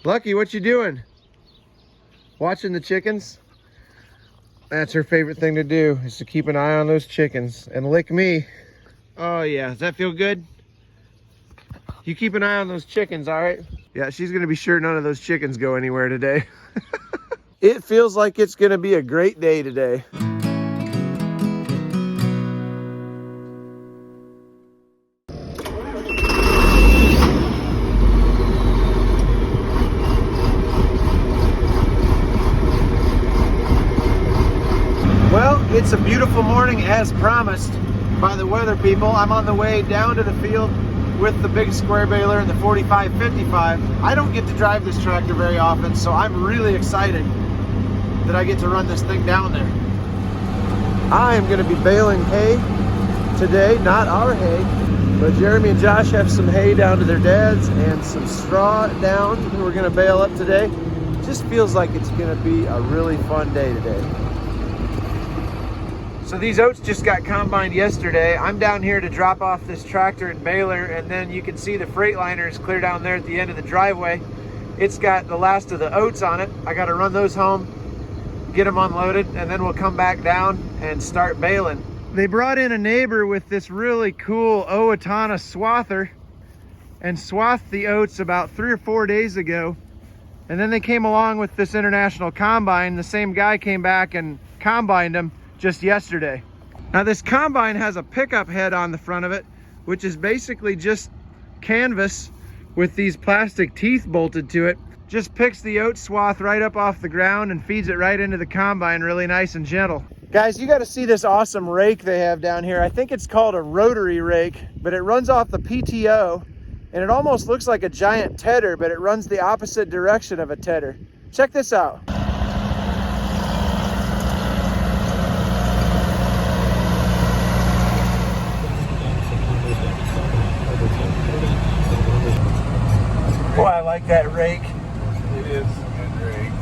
Lucky, what you doing? Watching the chickens? That's her favorite thing to do, is to keep an eye on those chickens and lick me. Oh yeah, does that feel good? You keep an eye on those chickens, all right? Yeah, she's gonna be sure none of those chickens go anywhere today. It feels like it's gonna be a great day today. Well, it's a beautiful morning as promised by the weather people. I'm on the way down to the field with the big square baler and the 4555. I don't get to drive this tractor very often, so I'm really excited that I get to run this thing down there. I am going to be baling hay today, not our hay, but Jeremy and Josh have some hay down to their dad's and some straw down that we're going to bale up today. Just feels like it's going to be a really fun day today. So these oats just got combined yesterday. I'm down here to drop off this tractor and baler, and then you can see the Freightliner is clear down there at the end of the driveway. It's got the last of the oats on it. I got to run those home, get them unloaded, and then we'll come back down and start baling. They brought in a neighbor with this really cool Owatonna swather and swathed the oats about 3 or 4 days ago. And then they came along with this International Combine. The same guy came back and combined them just yesterday. Now this combine has a pickup head on the front of it, which is basically just canvas with these plastic teeth bolted to it. Just picks the oat swath right up off the ground and feeds it right into the combine really nice and gentle. Guys, you got to see this awesome rake they have down here. I think it's called a rotary rake, but it runs off the PTO and it almost looks like a giant tedder, but it runs the opposite direction of a tedder. Check this out. Boy, I like that rake. It is a good rake.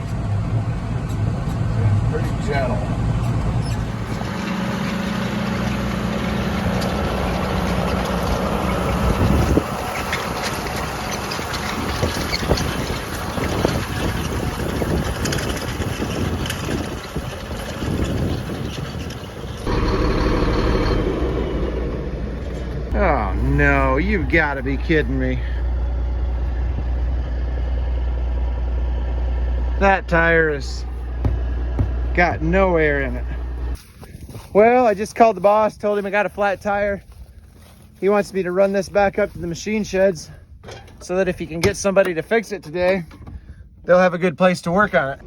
It's pretty gentle. Oh no, you've got to be kidding me. That tire has got no air in it. Well, I just called the boss, told him I got a flat tire. He wants me to run this back up to the machine sheds so that if he can get somebody to fix it today, they'll have a good place to work on it.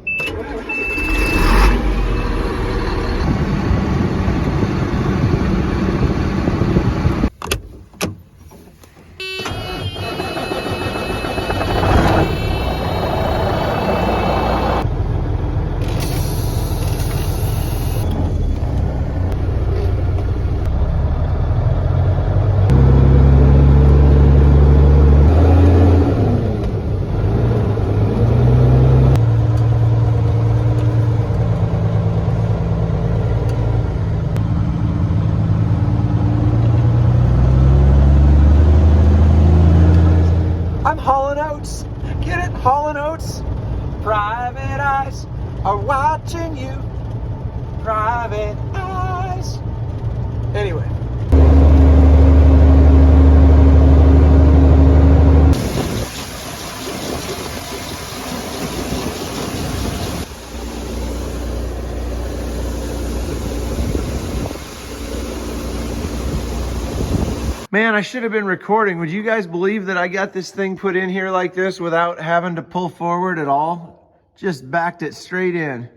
I'm hauling oats, get it? Hauling oats. Private eyes are watching you. Private eyes. Anyway. Man, I should have been recording. Would you guys believe that I got this thing put in here like this without having to pull forward at all? Just backed it straight in.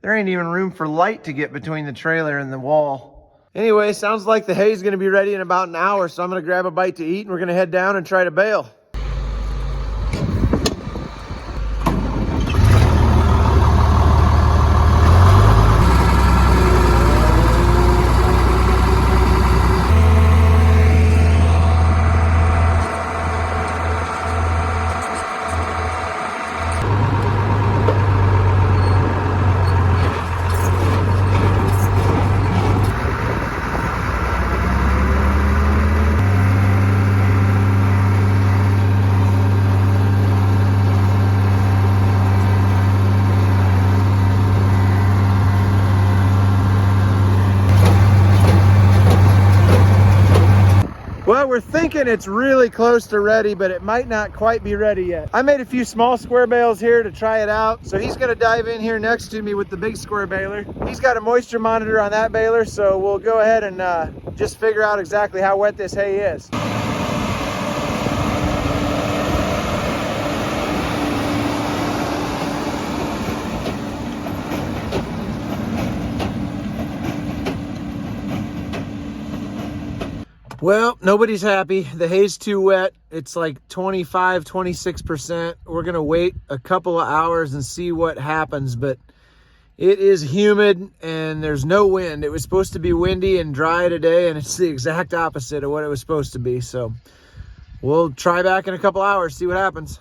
There ain't even room for light to get between the trailer and the wall. Anyway, sounds like the hay's gonna be ready in about an hour, so I'm gonna grab a bite to eat and we're gonna head down and try to bale. we're thinking it's really close to ready, but it might not quite be ready yet. I made a few small square bales here to try it out. So he's gonna dive in here next to me with the big square baler. He's got a moisture monitor on that baler, so we'll go ahead and just figure out exactly how wet this hay is. Well, nobody's happy. The hay's too wet. It's like 25, 26%. We're gonna wait a couple of hours and see what happens, but it is humid and there's no wind. It was supposed to be windy and dry today, and it's the exact opposite of what it was supposed to be. So we'll try back in a couple hours, see what happens.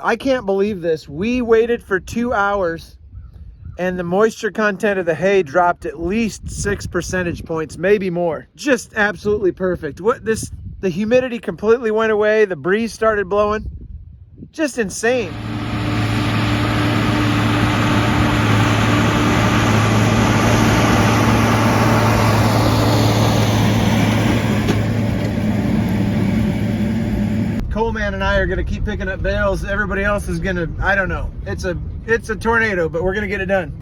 I can't believe this. We waited for 2 hours and the moisture content of the hay dropped at least 6 percentage points, maybe more. Just absolutely perfect. The humidity completely went away. The breeze started blowing. Just insane. Coleman and I are gonna keep picking up bales. Everybody else is gonna, I don't know. It's a tornado, but we're gonna get it done.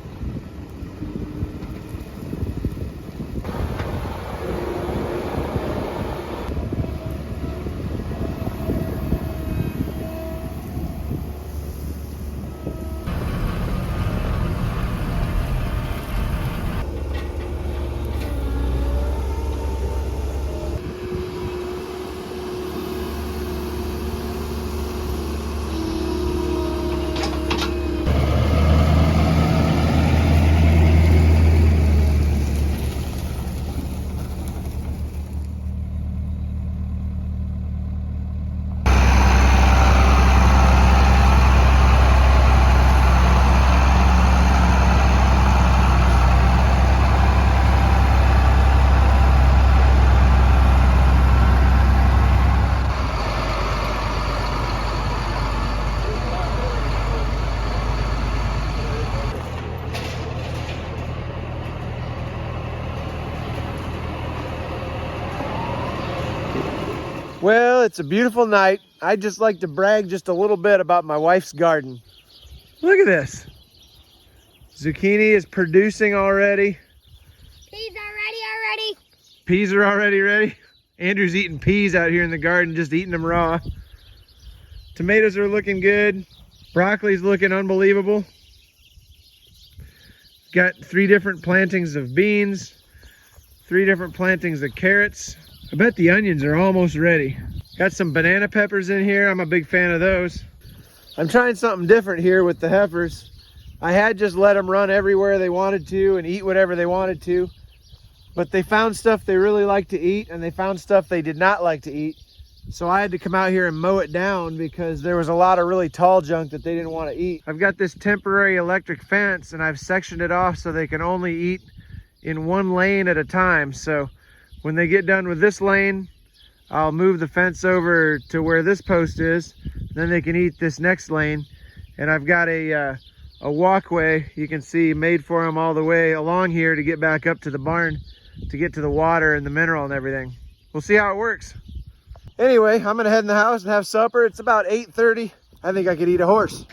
Well, it's a beautiful night. I'd just like to brag just a little bit about my wife's garden. Look at this. Zucchini is producing already. Peas are ready. Peas are already ready. Andrew's eating peas out here in the garden, just eating them raw. Tomatoes are looking good. Broccoli's looking unbelievable. Got 3 different plantings of beans, 3 different plantings of carrots. I bet the onions are almost ready. Got some banana peppers in here. I'm a big fan of those. I'm trying something different here with the heifers. I had just let them run everywhere they wanted to and eat whatever they wanted to, but they found stuff they really like to eat and they found stuff they did not like to eat. So I had to come out here and mow it down because there was a lot of really tall junk that they didn't want to eat. I've got this temporary electric fence and I've sectioned it off so they can only eat in 1 lane at a time. So when they get done with this lane, I'll move the fence over to where this post is. Then they can eat this next lane. And I've got a walkway, you can see, made for them all the way along here to get back up to the barn, to get to the water and the mineral and everything. We'll see how it works. Anyway, I'm gonna head in the house and have supper. It's about 8:30. I think I could eat a horse.